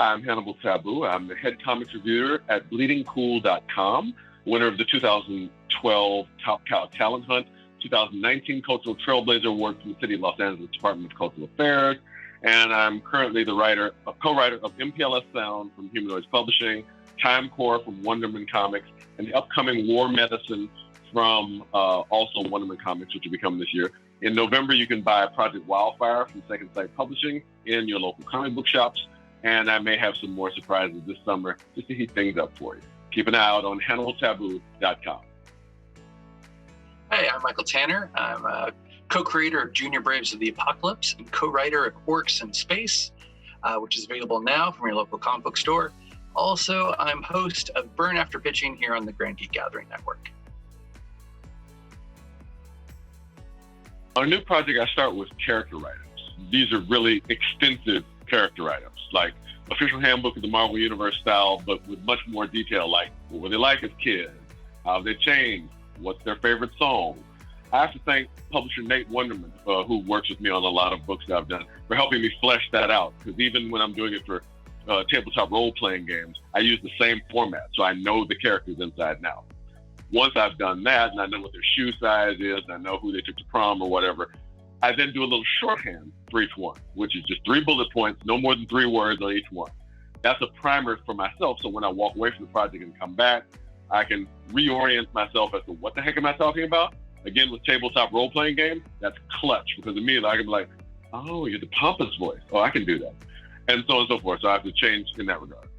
I'm Hannibal Tabu. I'm the head comics reviewer at bleedingcool.com, winner of the 2012 Top Cow Talent Hunt, 2019 Cultural Trailblazer Award from the City of Los Angeles Department of Cultural Affairs, and I'm currently the co-writer of MPLS Sound from Humanoids Publishing, Time Core from Wonderman Comics, and the upcoming War Medicine from also Wonderman Comics, which will be coming this year. In November, you can buy Project Wildfire from Second Sight Publishing in your local comic book shops, and I may have some more surprises this summer just to heat things up for you. Keep an eye out on HannibalTabu.com. Hey, I'm Michael Tanner. I'm a co-creator of Junior Braves of the Apocalypse and co-writer of Orcs in Space, which is available now from your local comic book store. Also, I'm host of Burn After Pitching here on the Grand Geek Gathering Network. On a new project, I start with character write-ups. These are really extensive character write-ups, like official handbook of the Marvel Universe style, but with much more detail, like what were they like as kids, how have they changed, what's their favorite song. I have to thank publisher Nate Wonderman, who works with me on a lot of books that I've done, for helping me flesh that out, because even when I'm doing it for tabletop role-playing games, I use the same format, so I know the characters inside and out. Once I've done that, and I know what their shoe size is, and I know who they took to prom or whatever, I then do a little shorthand for each one, which is just 3 bullet points, no more than 3 words on each one. That's a primer for myself, so when I walk away from the project and come back, I can reorient myself as to what the heck am I talking about? Again, with tabletop role-playing games, that's clutch, because immediately I can be like, oh, you're the pompous voice. Oh, I can do that. And so on and so forth. So I have to change in that regard.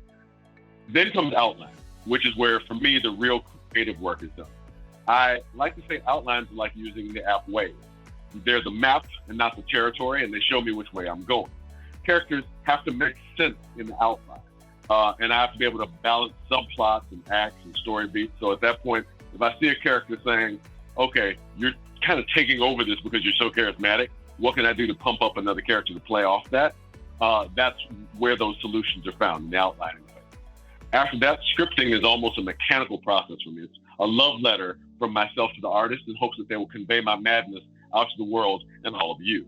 Then comes outline, which is where, for me, the real creative work is done. I like to say outlines are like using the app Waze. They're the map and not the territory, and they show me which way I'm going. Characters have to make sense in the outline. And I have to be able to balance subplots and acts and story beats. So at that point, if I see a character saying, okay, you're kind of taking over this because you're so charismatic, what can I do to pump up another character to play off that? That's where those solutions are found, in the outlining phase. After that, scripting is almost a mechanical process for me. It's a love letter from myself to the artist in hopes that they will convey my madness out to the world and all of you.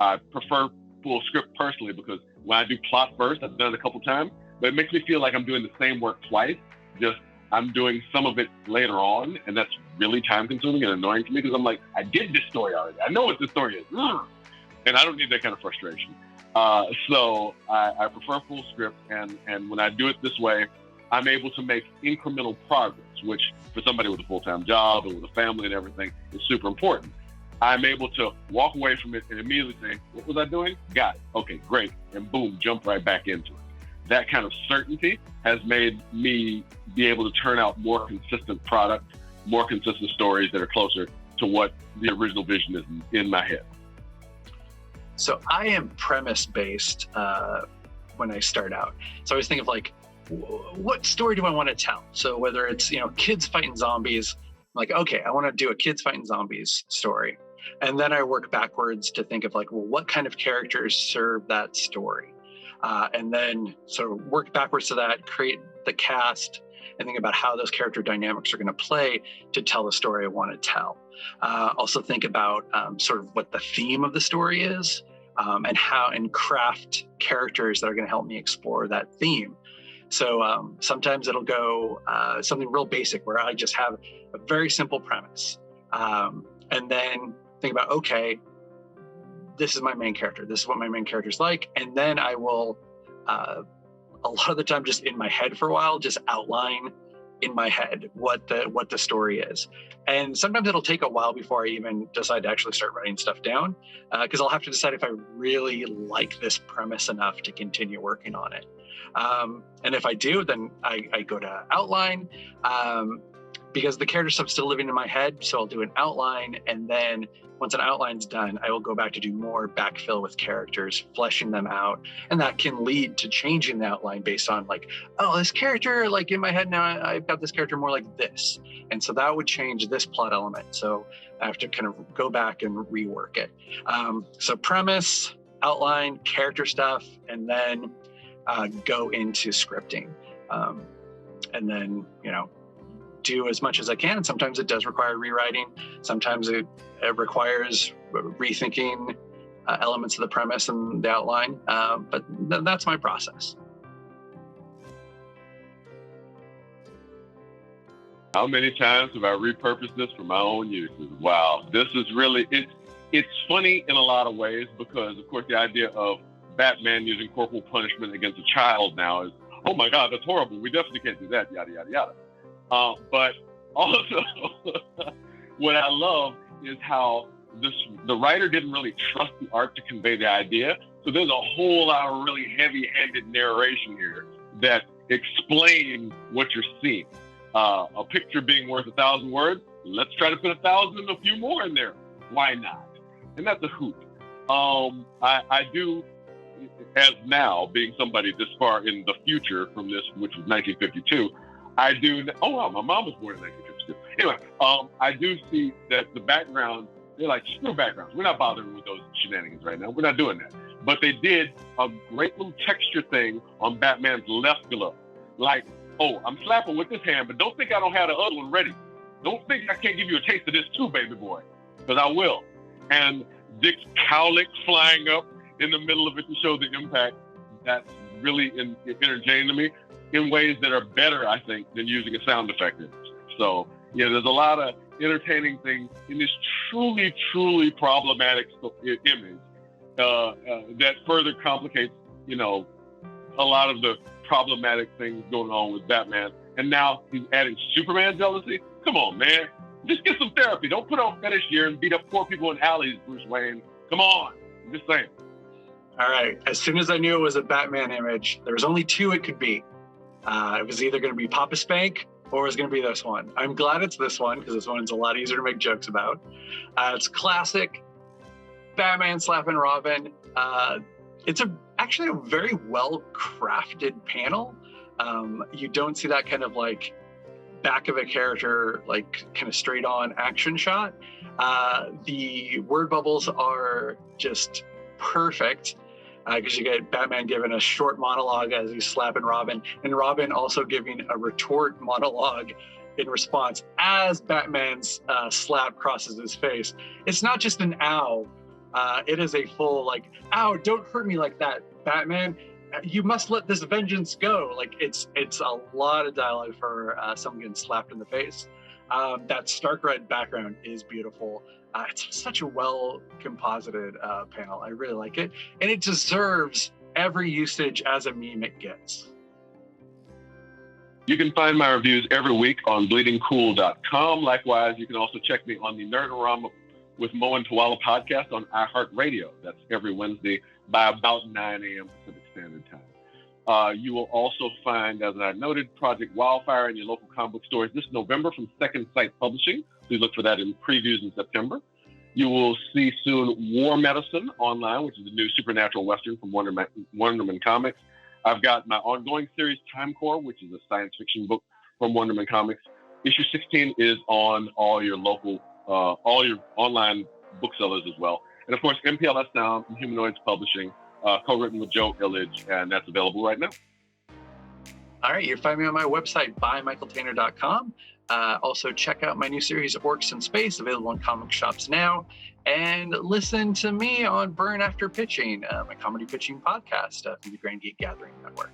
I prefer full script personally because when I do plot first, I've done it a couple times, but it makes me feel like I'm doing the same work twice, just I'm doing some of it later on, and that's really time consuming and annoying to me because I'm like, I did this story already. I know what this story is. And I don't need that kind of frustration. So I prefer full script, and when I do it this way, I'm able to make incremental progress, which for somebody with a full-time job and with a family and everything is super important. I'm able to walk away from it and immediately say, what was I doing? Got it. Okay, great. And boom, jump right back into it. That kind of certainty has made me be able to turn out more consistent product, more consistent stories that are closer to what the original vision is in my head. So I am premise-based when I start out. So I always think of like, what story do I want to tell? So whether it's, kids fighting zombies, I'm like, okay, I want to do a kids fighting zombies story. And then I work backwards to think of like, well, what kind of characters serve that story? And then sort of work backwards to that, create the cast, and think about how those character dynamics are going to play to tell the story I want to tell. Also think about sort of what the theme of the story is, and craft characters that are going to help me explore that theme. So sometimes it'll go something real basic where I just have a very simple premise, and then think about, okay, this is my main character. This is what my main character's like. And then I will, a lot of the time, just in my head for a while, just outline in my head what the story is. And sometimes it'll take a while before I even decide to actually start writing stuff down, because I'll have to decide if I really like this premise enough to continue working on it. And if I do, then I go to outline, because the character stuff's still living in my head. So I'll do an outline, and then once an outline's done, I will go back to do more backfill with characters, fleshing them out. And that can lead to changing the outline based on like, oh, this character, like in my head now, I've got this character more like this. And so that would change this plot element. So I have to kind of go back and rework it. So premise, outline, character stuff, and then go into scripting. And then, do as much as I can. And sometimes it does require rewriting. Sometimes it requires rethinking elements of the premise and the outline. But that's my process. How many times have I repurposed this for my own uses? Wow, this is really, it's funny in a lot of ways because, of course, the idea of Batman using corporal punishment against a child now is, oh my God, that's horrible. We definitely can't do that, yada, yada, yada. But also, what I love is how the writer didn't really trust the art to convey the idea. So there's a whole lot of really heavy-handed narration here that explains what you're seeing. A picture being worth 1,000 words, let's try to put 1,000 and a few more in there. Why not? And that's a hoot. I do, as now, being somebody this far in the future from this, which was 1952, I do, oh wow, my mom was born in 1952. Anyway, I do see that the background, they're like, screw backgrounds. We're not bothering with those shenanigans right now. We're not doing that. But they did a great little texture thing on Batman's left glove. Like, oh, I'm slapping with this hand, but don't think I don't have the other one ready. Don't think I can't give you a taste of this too, baby boy, because I will. And Dick's cowlick flying up in the middle of it to show the impact, that's really entertaining to me in ways that are better, I think, than using a sound effect. So, yeah, there's a lot of entertaining things in this truly, truly problematic image that further complicates, you know, a lot of the problematic things going on with Batman. And now he's adding Superman jealousy? Come on, man. Just get some therapy. Don't put on fetish gear and beat up poor people in alleys, Bruce Wayne. Come on. I'm just saying. All right. As soon as I knew it was a Batman image, there was only two it could be. It was either going to be Papa Spank or it was going to be this one. I'm glad it's this one because this one's a lot easier to make jokes about. It's classic Batman slapping Robin. It's actually a very well-crafted panel. You don't see that kind of like back of a character, like kind of straight on action shot. The word bubbles are just perfect because you get Batman giving a short monologue as he's slapping Robin, and Robin also giving a retort monologue in response as Batman's slap crosses his face. It's not just an ow. It is a full like, ow, don't hurt me like that, Batman. You must let this vengeance go. Like it's a lot of dialogue for someone getting slapped in the face. That stark red background is beautiful. It's such a well composited panel. I really like it. And it deserves every usage as a meme it gets. You can find my reviews every week on bleedingcool.com. Likewise, you can also check me on the Nerdorama with Mo and Tawala podcast on iHeartRadio. That's every Wednesday by about 9 a.m. Pacific Standard Time. You will also find, as I noted, Project Wildfire in your local comic book stores this November from Second Sight Publishing. Please look for that in previews in September. You will see soon War Medicine online, which is a new supernatural Western from Wonderman Comics. I've got my ongoing series, Time Core, which is a science fiction book from Wonderman Comics. Issue 16 is on all your local, all your online booksellers as well. And of course, MPLS Sound from Humanoids Publishing, co-written with Joe Illidge, and that's available right now. All right, you can find me on my website, buymichaeltainer.com. Also, check out my new series, Orcs in Space, available in comic shops now. And listen to me on Burn After Pitching, my comedy pitching podcast from the Grand Geek Gathering Network.